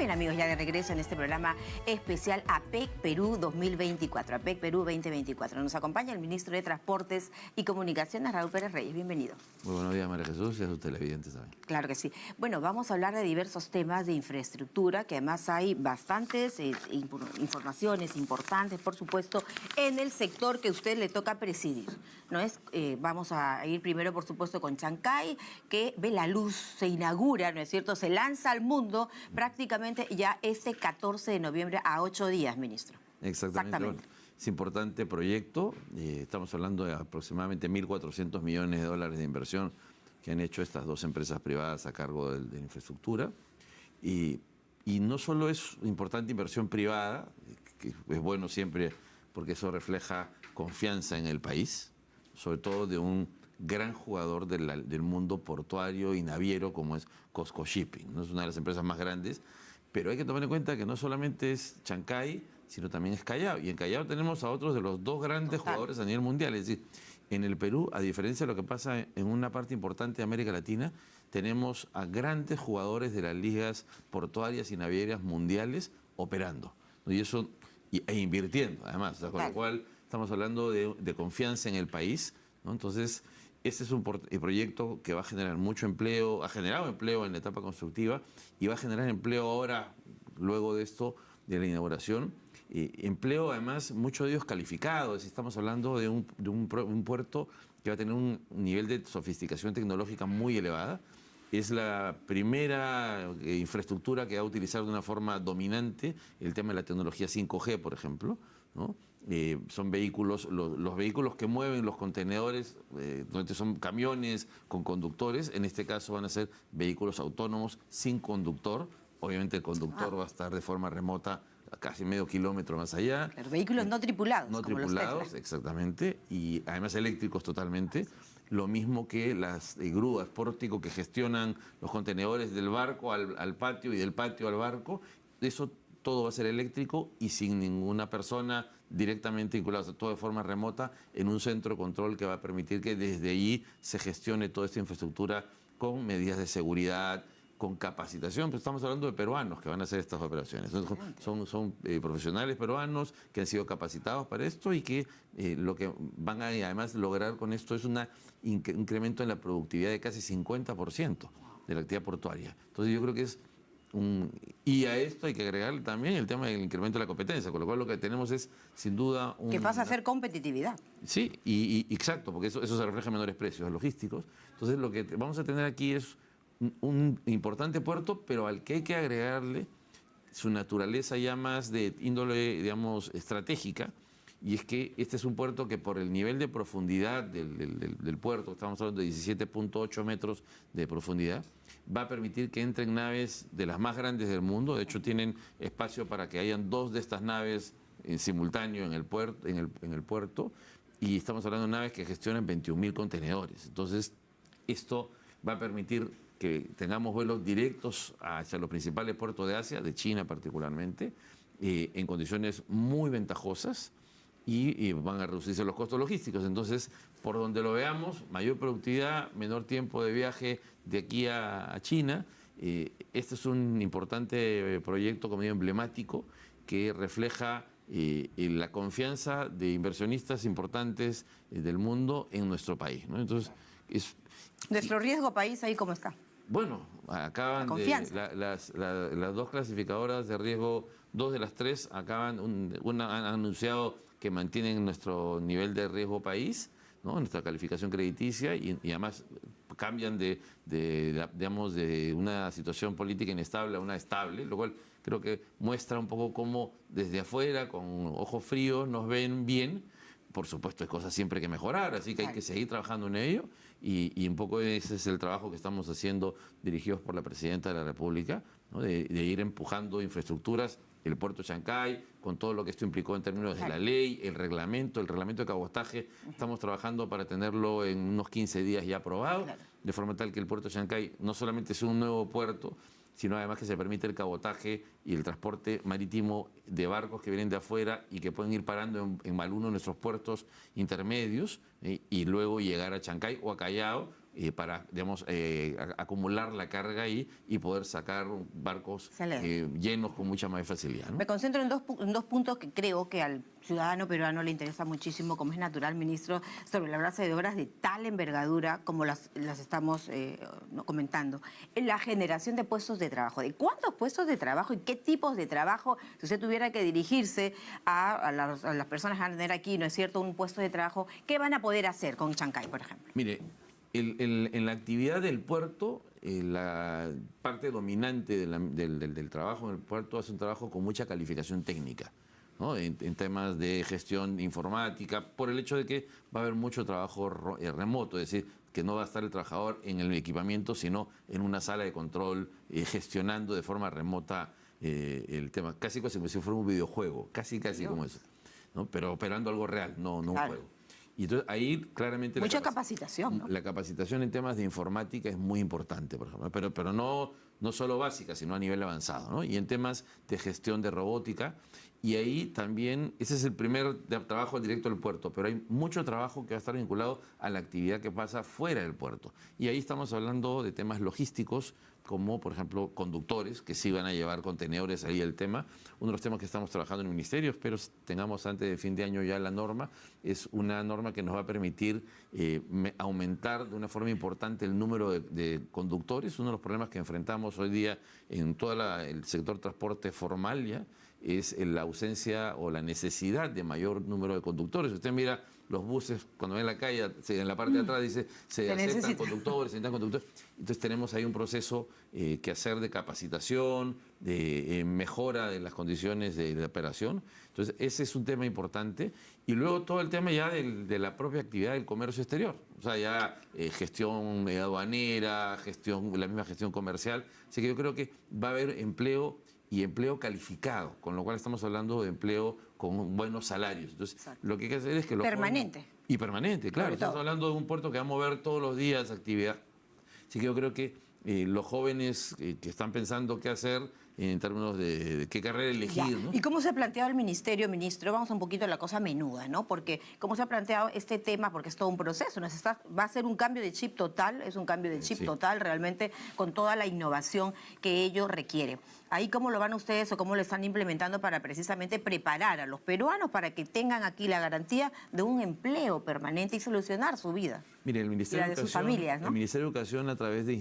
bien, amigos, ya de regreso en este programa especial APEC Perú 2024, APEC Perú 2024. Nos acompaña el ministro de Transportes y Comunicaciones, Raúl Pérez Reyes. Bienvenido. Muy buenos días, María Jesús, y a sus televidentes también. Claro que sí. Bueno, vamos a hablar de diversos temas de infraestructura, que además hay bastantes informaciones importantes, por supuesto, en el sector que a usted le toca presidir. ¿No es? Vamos a ir primero, por supuesto, con Chancay, que ve la luz, se inaugura, ¿no es cierto? Se lanza al mundo prácticamente ya este 14 de noviembre a 8 días, ministro. Exactamente. Bueno, es importante proyecto. Estamos hablando de aproximadamente 1.400 millones de dólares de inversión que han hecho estas dos empresas privadas a cargo de infraestructura. Y no solo es importante inversión privada, que es bueno siempre porque eso refleja confianza en el país, sobre todo de un gran jugador del mundo portuario y naviero como es COSCO Shipping, ¿no? Es una de las empresas más grandes, pero hay que tomar en cuenta que no solamente es Chancay, sino también es Callao. Y en Callao tenemos a otros de los dos grandes jugadores a nivel mundial. Es decir, en el Perú, a diferencia de lo que pasa en una parte importante de América Latina, tenemos a grandes jugadores de las ligas portuarias y navieras mundiales operando, ¿no? Y eso, e invirtiendo, además. O sea, con lo cual estamos hablando de confianza en el país, ¿no? Entonces, este es un proyecto que va a generar mucho empleo, ha generado empleo en la etapa constructiva y va a generar empleo ahora, luego de esto, de la inauguración. Empleo, además, muchos de ellos calificados. Estamos hablando de un puerto que va a tener un nivel de sofisticación tecnológica muy elevada. Es la primera infraestructura que va a utilizar de una forma dominante el tema de la tecnología 5G, por ejemplo, ¿no? Son vehículos, los vehículos que mueven los contenedores, donde son camiones con conductores, en este caso van a ser vehículos autónomos sin conductor. Obviamente el conductor va a estar de forma remota a casi medio kilómetro más allá. Pero vehículos no tripulados. No como tripulados, los exactamente, y además eléctricos totalmente. Lo mismo que las grúas pórtico que gestionan los contenedores del barco al patio y del patio al barco. Eso todo va a ser eléctrico y sin ninguna persona directamente vinculada, o sea, todo de forma remota en un centro de control que va a permitir que desde allí se gestione toda esta infraestructura con medidas de seguridad, con capacitación. Pues estamos hablando de peruanos que van a hacer estas operaciones. Son profesionales peruanos que han sido capacitados para esto y que lo que van a además lograr con esto es un incremento en la productividad de casi 50% de la actividad portuaria. Entonces yo creo que es y a esto hay que agregarle también el tema del incremento de la competencia, con lo cual lo que tenemos es, sin duda... que pasa a ser competitividad. Sí, y exacto, porque eso se refleja en menores precios logísticos. Entonces lo que vamos a tener aquí es un importante puerto, pero al que hay que agregarle su naturaleza ya más de índole, digamos, estratégica, y es que este es un puerto que por el nivel de profundidad del puerto, estamos hablando de 17.8 metros de profundidad, va a permitir que entren naves de las más grandes del mundo. De hecho, tienen espacio para que hayan dos de estas naves en simultáneo en el puerto, y estamos hablando de naves que gestionan 21.000 contenedores. Entonces, esto va a permitir que tengamos vuelos directos hacia los principales puertos de Asia, de China particularmente, en condiciones muy ventajosas, y van a reducirse los costos logísticos. Entonces, por donde lo veamos, mayor productividad, menor tiempo de viaje de aquí a China. Este es un importante proyecto, como digo, emblemático, que refleja la confianza de inversionistas importantes del mundo en nuestro país, ¿no? Entonces, ¿nuestro riesgo país ahí cómo está? Bueno, acaban las dos clasificadoras de riesgo, dos de las tres han anunciado que mantienen nuestro nivel de riesgo país, ¿no? Nuestra calificación crediticia, y además cambian digamos, de una situación política inestable a una estable, lo cual creo que muestra un poco cómo desde afuera, con ojos fríos, nos ven bien. Por supuesto, hay cosas siempre que mejorar, así que hay que seguir trabajando en ello, y un poco ese es el trabajo que estamos haciendo dirigidos por la Presidenta de la República, ¿no? de ir empujando infraestructuras, el puerto Chancay, con todo lo que esto implicó en términos de la ley, el reglamento de cabotaje. Estamos trabajando para tenerlo en unos 15 días ya aprobado, de forma tal que el puerto Chancay no solamente sea un nuevo puerto, sino además que se permite el cabotaje y el transporte marítimo de barcos que vienen de afuera y que pueden ir parando en alguno de nuestros puertos intermedios, y luego llegar a Chancay o a Callao para, digamos, acumular la carga ahí y poder sacar barcos llenos con mucha más facilidad, ¿no? Me concentro en dos puntos que creo que al ciudadano peruano le interesa muchísimo, como es natural, ministro, sobre la base de obras de tal envergadura como las estamos comentando. La generación de puestos de trabajo. ¿De cuántos puestos de trabajo y qué tipos de trabajo, si usted tuviera que dirigirse a las personas que van a tener aquí, ¿no es cierto?, un puesto de trabajo, ¿qué van a poder hacer con Chancay, por ejemplo? Mire, en la actividad del puerto, la parte dominante del trabajo en el puerto es un trabajo con mucha calificación técnica, ¿no? En temas de gestión informática, por el hecho de que va a haber mucho trabajo remoto, es decir, que no va a estar el trabajador en el equipamiento, sino en una sala de control, gestionando de forma remota el tema, casi como si fuera un videojuego, casi como eso, ¿no? Pero operando algo real, no un juego. Y entonces ahí claramente... Mucha capacitación, ¿no? La capacitación en temas de informática es muy importante, por ejemplo, pero no solo básica, sino a nivel avanzado, ¿no? Y en temas de gestión de robótica, y ahí también, ese es el primer trabajo directo del puerto, pero hay mucho trabajo que va a estar vinculado a la actividad que pasa fuera del puerto. Y ahí estamos hablando de temas logísticos, como por ejemplo conductores, que sí van a llevar contenedores, ahí el tema. Uno de los temas que estamos trabajando en el ministerio, espero tengamos antes de fin de año ya la norma, es una norma que nos va a permitir aumentar de una forma importante el número de conductores. Uno de los problemas que enfrentamos hoy día en todo el sector transporte formal ya es la ausencia o la necesidad de mayor número de conductores. Usted mira los buses, cuando ven la calle, en la parte de atrás dice, se aceptan conductores, se necesitan conductores. Entonces tenemos ahí un proceso que hacer de capacitación, de mejora de las condiciones de operación. Entonces ese es un tema importante. Y luego todo el tema ya de la propia actividad del comercio exterior. O sea, ya gestión aduanera, la misma gestión comercial. Así que yo creo que va a haber empleo y empleo calificado, con lo cual estamos hablando de empleo con buenos salarios. Entonces, lo que hay que hacer es que los permanente. Y permanente, claro. Estamos hablando de un puerto que va a mover todos los días actividad. Así que yo creo que los jóvenes que están pensando qué hacer en términos de qué carrera elegir, ¿no? ¿Y cómo se ha planteado el ministerio, ministro? Vamos un poquito a la cosa menuda, ¿no? Porque cómo se ha planteado este tema, porque es todo un proceso, va a ser un cambio de chip total, es un cambio de chip total realmente con toda la innovación que ello requiere. Ahí cómo lo van ustedes o cómo lo están implementando para precisamente preparar a los peruanos para que tengan aquí la garantía de un empleo permanente y solucionar su vida. Mire, el Ministerio de sus familias, ¿no? El Ministerio de Educación, a través de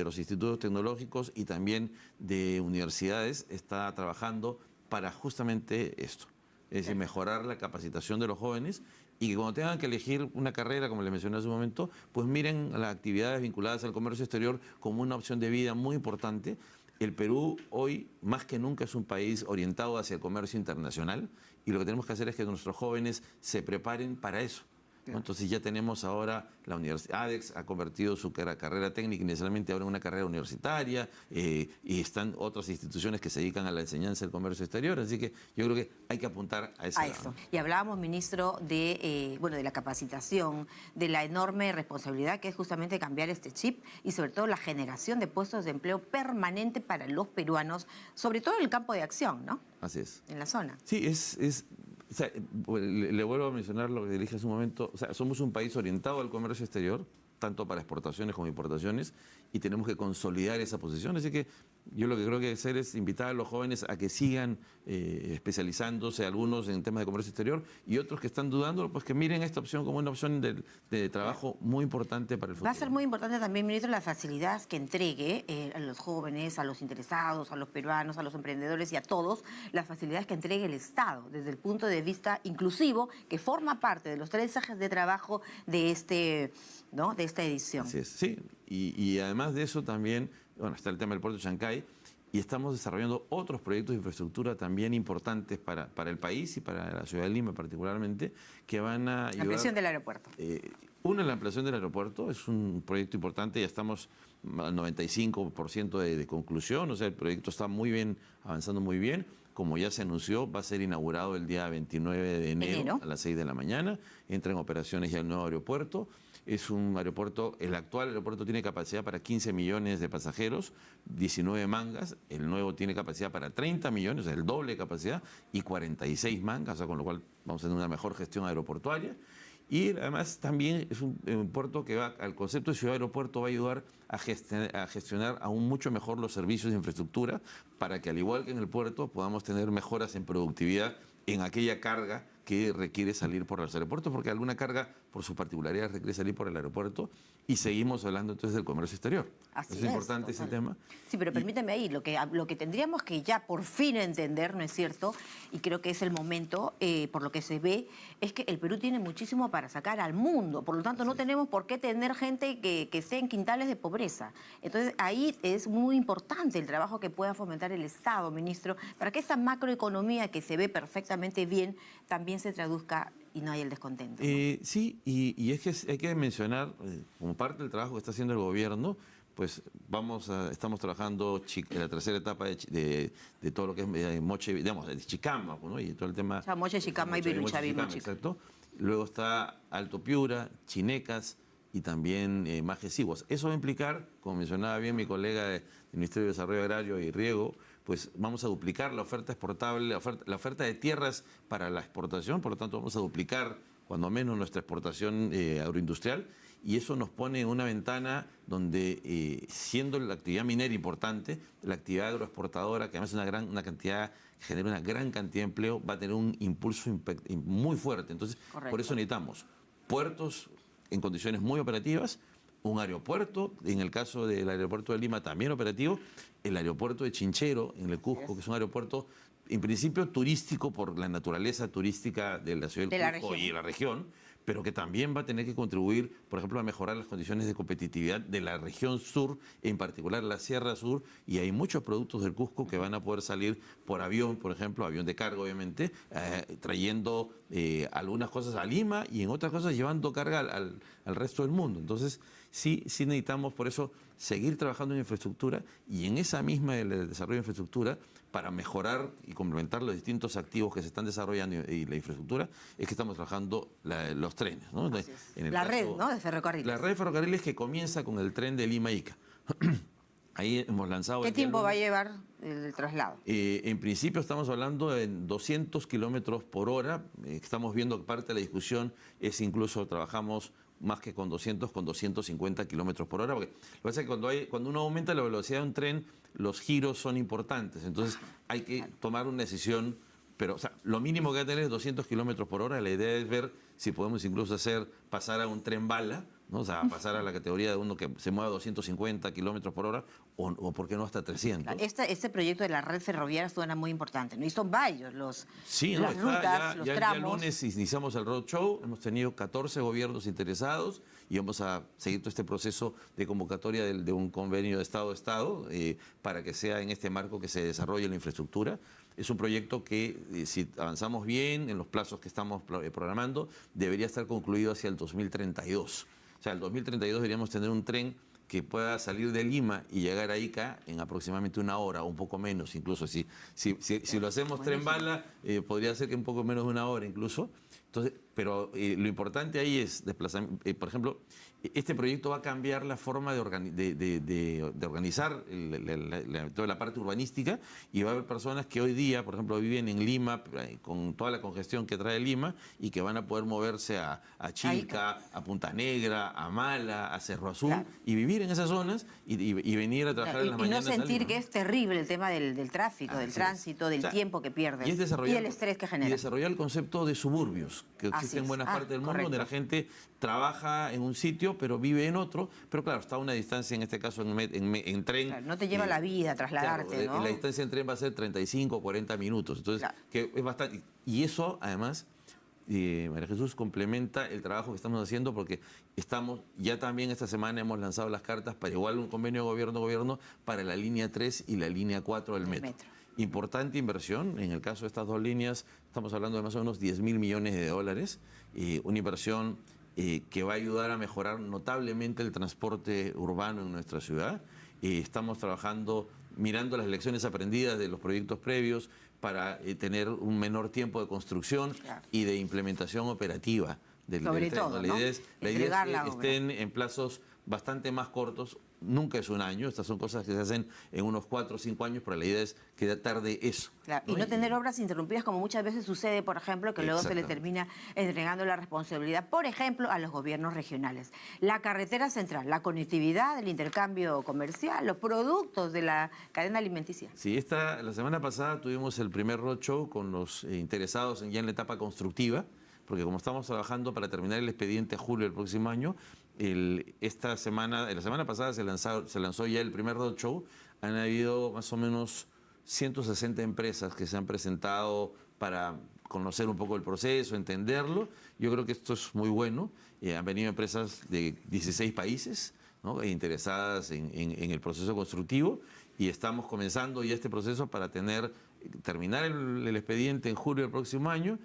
los institutos tecnológicos y también de universidades, está trabajando para justamente esto. Es decir, mejorar la capacitación de los jóvenes y que cuando tengan que elegir una carrera, como les mencioné hace un momento, pues miren las actividades vinculadas al comercio exterior como una opción de vida muy importante. El Perú hoy, más que nunca, es un país orientado hacia el comercio internacional y lo que tenemos que hacer es que nuestros jóvenes se preparen para eso, ¿no? Entonces ya tenemos ahora la universidad, ADEX ha convertido su carrera técnica inicialmente ahora en una carrera universitaria y están otras instituciones que se dedican a la enseñanza del comercio exterior, así que yo creo que hay que apuntar a ese lado. Y hablábamos, ministro, de la capacitación, de la enorme responsabilidad que es justamente cambiar este chip y sobre todo la generación de puestos de empleo permanente para los peruanos, sobre todo en el campo de acción, ¿no? Así es. En la zona. Sí, o sea, le vuelvo a mencionar lo que dije hace un momento. O sea, somos un país orientado al comercio exterior, tanto para exportaciones como importaciones, y tenemos que consolidar esa posición. Así que yo lo que creo que hay que hacer es invitar a los jóvenes a que sigan especializándose, algunos en temas de comercio exterior y otros que están dudando, pues que miren esta opción como una opción de trabajo muy importante para el futuro. Va a ser muy importante también, ministro, las facilidades que entregue a los jóvenes, a los interesados, a los peruanos, a los emprendedores y a todos, las facilidades que entregue el Estado desde el punto de vista inclusivo, que forma parte de los 3 ejes de trabajo de esta edición. Así es, sí. Y además de eso también, bueno, está el tema del puerto de Chancay y estamos desarrollando otros proyectos de infraestructura también importantes para el país y para la ciudad de Lima particularmente, que van a ayudar. La ampliación del aeropuerto. La ampliación del aeropuerto es un proyecto importante, ya estamos al 95% de conclusión, o sea, el proyecto está muy bien, avanzando muy bien. Como ya se anunció, va a ser inaugurado el día 29 de enero a las 6 de la mañana. Entra en operaciones ya el nuevo aeropuerto. Es un aeropuerto, el actual aeropuerto tiene capacidad para 15 millones de pasajeros, 19 mangas. El nuevo tiene capacidad para 30 millones, o sea, el doble de capacidad, y 46 mangas, o sea, con lo cual vamos a tener una mejor gestión aeroportuaria. Y además también es un puerto que va, al concepto de ciudad-aeropuerto va a ayudar a gestionar aún mucho mejor los servicios de infraestructura para que al igual que en el puerto podamos tener mejoras en productividad en aquella carga que requiere salir por los aeropuertos, porque alguna carga, por sus particularidades, requiere salir por el aeropuerto, y seguimos hablando entonces del comercio exterior. Así es importante ese tema. Sí, pero permítame ahí, lo que tendríamos que ya por fin entender, ¿no es cierto? Y creo que es el momento, por lo que se ve, es que el Perú tiene muchísimo para sacar al mundo, por lo tanto no tenemos por qué tener gente que esté en quintales de pobreza. Entonces ahí es muy importante el trabajo que pueda fomentar el Estado, ministro, para que esta macroeconomía que se ve perfectamente bien también se traduzca y no haya el descontento, ¿no? Sí, y es que hay que mencionar, como parte del trabajo que está haciendo el gobierno, pues estamos trabajando en la tercera etapa de todo lo que es Moche, digamos, de Chicama, ¿no? Y todo el tema... O sea, Moche, Chicama y Viruchavi, exacto. Luego está Alto Piura, Chinecas y también Majesiguas. Eso va a implicar, como mencionaba bien mi colega del Ministerio de Desarrollo Agrario y Riego, pues vamos a duplicar la oferta exportable, la oferta de tierras para la exportación, por lo tanto vamos a duplicar cuando menos nuestra exportación agroindustrial, y eso nos pone en una ventana donde, siendo la actividad minera importante, la actividad agroexportadora, que además es una cantidad, genera una gran cantidad de empleo, va a tener un impulso muy fuerte. Entonces, correcto, por eso necesitamos puertos en condiciones muy operativas, un aeropuerto, en el caso del aeropuerto de Lima también operativo, el aeropuerto de Chinchero, en el Cusco, que es un aeropuerto en principio turístico por la naturaleza turística de la ciudad del Cusco y la región, pero que también va a tener que contribuir, por ejemplo, a mejorar las condiciones de competitividad de la región sur, en particular la Sierra Sur, y hay muchos productos del Cusco que van a poder salir por avión, por ejemplo, avión de carga, obviamente, trayendo algunas cosas a Lima y en otras cosas llevando carga al resto del mundo. Entonces, sí necesitamos, por eso, seguir trabajando en infraestructura, y en esa misma del desarrollo de infraestructura, para mejorar y complementar los distintos activos que se están desarrollando y la infraestructura, es que estamos trabajando los trenes, ¿no? La red, ¿no?, de ferrocarriles. La red de ferrocarriles, que comienza con el tren de Lima-Ica. Ahí hemos lanzado... ¿Qué tiempo va a llevar el traslado? En principio estamos hablando de 200 kilómetros por hora. Estamos viendo que parte de la discusión es incluso trabajamos más que con 200, con 250 kilómetros por hora, porque lo que pasa es que cuando uno aumenta la velocidad de un tren, los giros son importantes, entonces hay que tomar una decisión, pero o sea, lo mínimo que hay que tener es 200 kilómetros por hora. La idea es ver si podemos incluso pasar a un tren bala, ¿no? O sea, pasar a la categoría de uno que se mueva a 250 kilómetros por hora o por qué no hasta 300. Este proyecto de la red ferroviaria suena muy importante, ¿no? Y son varios las rutas, los tramos. Ya el lunes iniciamos el roadshow, hemos tenido 14 gobiernos interesados y vamos a seguir todo este proceso de convocatoria de un convenio de Estado a Estado para que sea en este marco que se desarrolle la infraestructura. Es un proyecto que, si avanzamos bien en los plazos que estamos programando, debería estar concluido hacia el 2032. O sea, el 2032 deberíamos tener un tren que pueda salir de Lima y llegar a Ica en aproximadamente una hora, o un poco menos incluso. Si lo hacemos tren bala, podría ser que un poco menos de una hora incluso. Entonces, pero lo importante ahí es desplazamiento. Por ejemplo, este proyecto va a cambiar la forma de organizar toda la parte urbanística, y va a haber personas que hoy día, por ejemplo, viven en Lima con toda la congestión que trae Lima, y que van a poder moverse a Chilca, a Punta Negra, a Mala, a Cerro Azul, claro, y vivir en esas zonas y venir a trabajar en las mañanas. Y no sentir que es terrible el tema del tráfico, del tránsito, del tiempo que pierden y el estrés que genera. Y desarrollar el concepto de suburbios, que existe en buenas partes del mundo, donde la gente trabaja en un sitio, pero vive en otro, pero claro, está a una distancia, en este caso en tren. Claro, no te lleva la vida trasladarte, claro, ¿no? La distancia en tren va a ser 35 o 40 minutos, entonces, claro, que es bastante. Y eso, además, María Jesús, complementa el trabajo que estamos haciendo, porque ya también esta semana hemos lanzado las cartas para igual un convenio gobierno-gobierno para la línea 3 y la línea 4 del metro. Importante inversión. En el caso de estas dos líneas estamos hablando de más o menos 10.000 millones de dólares, una inversión que va a ayudar a mejorar notablemente el transporte urbano en nuestra ciudad. Estamos trabajando, mirando las lecciones aprendidas de los proyectos previos para tener un menor tiempo de construcción, claro, y de implementación operativa del tren. Todo, La idea es que estén en plazos bastante más cortos. nunca es un año, estas son cosas que se hacen en unos 4 o 5 años, pero la idea es que tarde eso. Claro, y no tener obras interrumpidas como muchas veces sucede, por ejemplo, que luego se le termina entregando la responsabilidad, por ejemplo, a los gobiernos regionales. La carretera central, la conectividad, el intercambio comercial, los productos de la cadena alimenticia. Sí, la semana pasada tuvimos el primer roadshow con los interesados ya en la etapa constructiva, porque como estamos trabajando para terminar el expediente a julio del próximo año, la semana pasada se lanzó ya el primer roadshow. Han habido más o menos 160 empresas que se han presentado para conocer un poco el proceso, entenderlo. Yo creo que esto es muy bueno. Han venido empresas de 16 países, ¿no?, interesadas en el proceso constructivo, y estamos comenzando ya este proceso para terminar el expediente en julio del próximo año.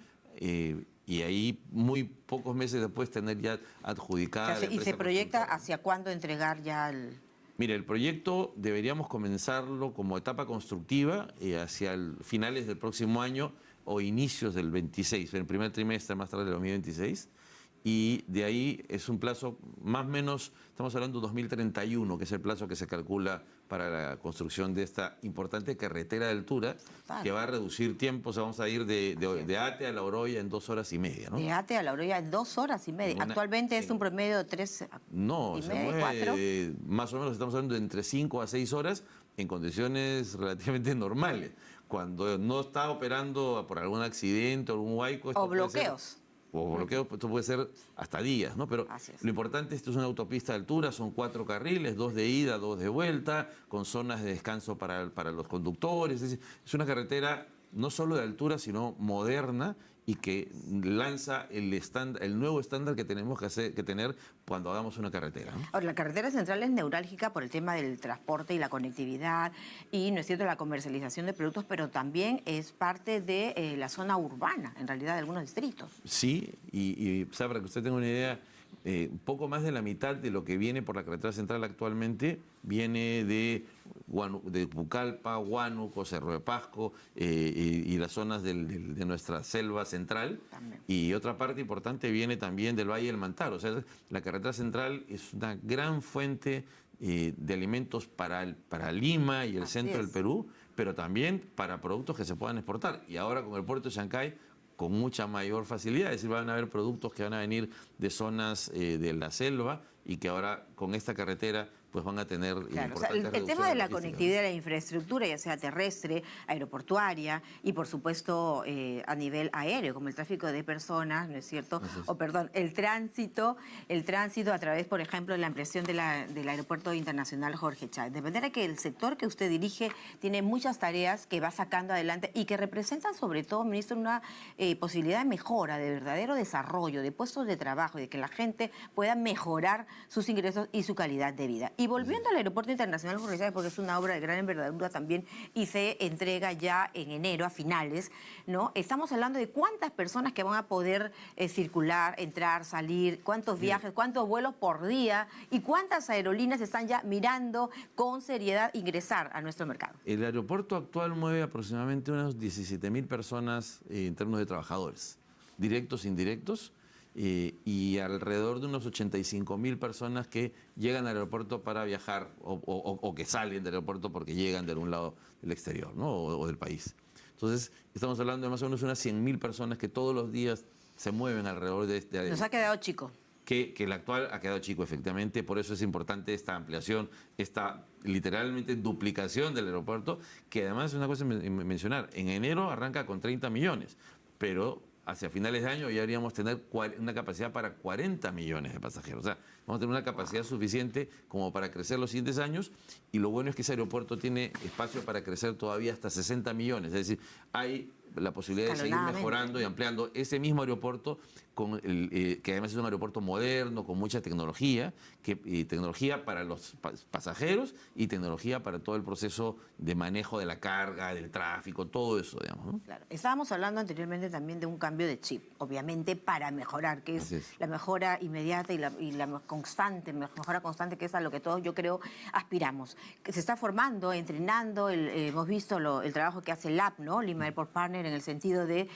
Y ahí, muy pocos meses después, tener ya adjudicada. ¿Y se proyecta hacia cuándo entregar ya el...? Mire, el proyecto deberíamos comenzarlo como etapa constructiva hacia finales del próximo año o inicios del 26, en el primer trimestre más tarde del 2026. Y de ahí es un plazo más o menos, estamos hablando de 2031, que es el plazo que se calcula para la construcción de esta importante carretera de altura, que va a reducir tiempos. Vamos a ir de Ate a La Oroya en 2 horas y media, ¿no? De Ate a La Oroya en 2 horas y media. Actualmente es un promedio de 3 No, y se media, mueve 4. Más o menos estamos hablando de entre 5 a 6 horas en condiciones relativamente normales. Cuando no está operando por algún accidente o algún huaico... O bloqueos. O bloqueo, esto puede ser hasta días, ¿no? Pero lo importante, esto es una autopista de altura, son 4 carriles, 2 de ida, 2 de vuelta, con zonas de descanso para los conductores. Es una carretera no solo de altura, sino moderna, y que lanza el nuevo estándar que tenemos que tener cuando hagamos una carretera, ¿no? Ahora, la carretera central es neurálgica por el tema del transporte y la conectividad y, no es cierto, la comercialización de productos, pero también es parte de la zona urbana, en realidad, de algunos distritos. Sí, y para que usted tenga una idea, un poco más de la mitad de lo que viene por la carretera central actualmente viene de Pucallpa, Huánuco, Cerro de Pasco y las zonas de nuestra selva central. También. Y otra parte importante viene también del Valle del Mantaro. O sea, la carretera central es una gran fuente de alimentos para Lima y el centro del Perú, pero también para productos que se puedan exportar. Y ahora con el puerto de Chancay, con mucha mayor facilidad. Es decir, van a haber productos que van a venir de zonas de la selva y que ahora con esta carretera pues van a tener... Claro, o sea, el tema de la conectividad de la infraestructura, ya sea terrestre, aeroportuaria y por supuesto a nivel aéreo, como el tráfico de personas, ¿no es cierto? O perdón, el tránsito a través, por ejemplo, de la ampliación del Aeropuerto Internacional Jorge Chávez. De manera que el sector que usted dirige tiene muchas tareas que va sacando adelante y que representan sobre todo, ministro, una posibilidad de mejora, de verdadero desarrollo, de puestos de trabajo y de que la gente pueda mejorar sus ingresos y su calidad de vida. Y volviendo al Aeropuerto Internacional Jorge Chávez, porque es una obra de gran envergadura también y se entrega ya en enero, a finales, ¿no? Estamos hablando de cuántas personas que van a poder circular, entrar, salir, cuántos viajes, cuántos vuelos por día y cuántas aerolíneas están ya mirando con seriedad ingresar a nuestro mercado. El aeropuerto actual mueve aproximadamente unas 17.000 personas en términos de trabajadores, directos e indirectos. Y alrededor de unos 85.000 personas que llegan al aeropuerto para viajar o que salen del aeropuerto porque llegan de algún lado del exterior, ¿no? o del país. Entonces, estamos hablando de más o menos unas 100.000 personas que todos los días se mueven alrededor de este... Nos ha quedado chico. Que el actual ha quedado chico, efectivamente. Por eso es importante esta ampliación, esta literalmente duplicación del aeropuerto, que además es una cosa mencionar. En enero arranca con 30 millones, pero hacia finales de año ya deberíamos tener una capacidad para 40 millones de pasajeros. O sea, vamos a tener una capacidad suficiente como para crecer los siguientes años, y lo bueno es que ese aeropuerto tiene espacio para crecer todavía hasta 60 millones. Es decir, hay la posibilidad de seguir mejorando y ampliando ese mismo aeropuerto, que además es un aeropuerto moderno, con mucha tecnología, tecnología para los pasajeros y tecnología para todo el proceso de manejo de la carga, del tráfico, todo eso, digamos, ¿no? Claro. Estábamos hablando anteriormente también de un cambio de chip, obviamente para mejorar, que es la mejora inmediata y la constante, mejora constante, que es a lo que todos, yo creo, aspiramos. Que se está formando, entrenando, hemos visto el trabajo que hace el LAP, ¿no? Lima Airport Partners, partner en el sentido de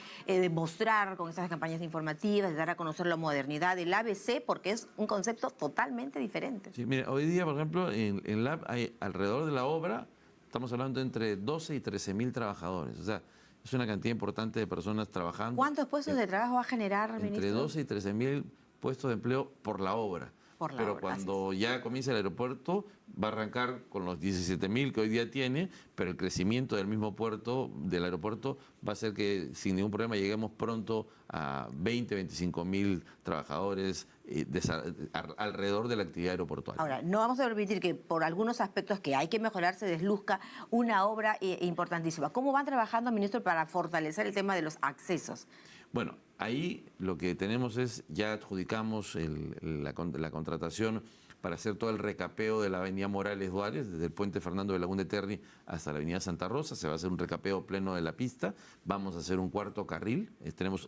mostrar con estas campañas informativas, de dar a conocer la modernidad del ABC, porque es un concepto totalmente diferente. Sí, mira, hoy día, por ejemplo, en LAB hay alrededor de la obra, estamos hablando entre 12 y 13 mil trabajadores. O sea, es una cantidad importante de personas trabajando. ¿Cuántos puestos de trabajo va a generar, ministro? Entre 12 y 13 mil puestos de empleo por la obra. Por la Pero obra, cuando ya comience el aeropuerto, va a arrancar con los 17.000 que hoy día tiene, pero el crecimiento del mismo puerto, del aeropuerto, va a hacer que sin ningún problema lleguemos pronto a 20, 25.000 trabajadores alrededor de la actividad aeroportuaria. Ahora, no vamos a permitir que por algunos aspectos que hay que mejorar se desluzca una obra importantísima. ¿Cómo van trabajando, ministro, para fortalecer el tema de los accesos? Bueno, ahí lo que tenemos es, ya adjudicamos la contratación para hacer todo el recapeo de la avenida Morales Duárez, desde el puente Fernando de Laguna de Terni hasta la avenida Santa Rosa. Se va a hacer un recapeo pleno de la pista. Vamos a hacer un cuarto carril.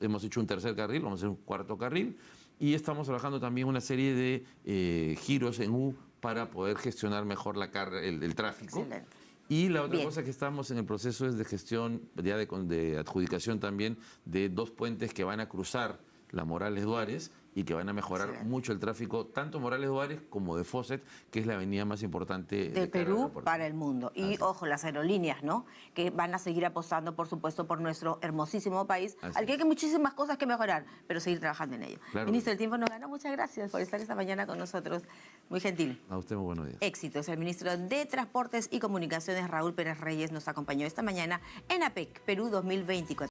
Hemos hecho un tercer carril, vamos a hacer un cuarto carril. Y estamos trabajando también una serie de giros en U para poder gestionar mejor el tráfico. Excelente. Y la otra cosa que estamos en el proceso es de gestión, ya de adjudicación también, de 2 puentes que van a cruzar la Morales Duárez y que van a mejorar mucho el tráfico, tanto Morales Duárez como de Fawcett, que es la avenida más importante de Perú para el mundo. Y ojo, las aerolíneas, ¿no? Que van a seguir apostando, por supuesto, por nuestro hermosísimo país, al que hay muchísimas cosas que mejorar, pero seguir trabajando en ello. Claro. Ministro, el tiempo nos ganó. Muchas gracias por estar esta mañana con nosotros. Muy gentil. A usted muy buenos días. Éxitos. El ministro de Transportes y Comunicaciones, Raúl Pérez Reyes, nos acompañó esta mañana en APEC Perú 2024.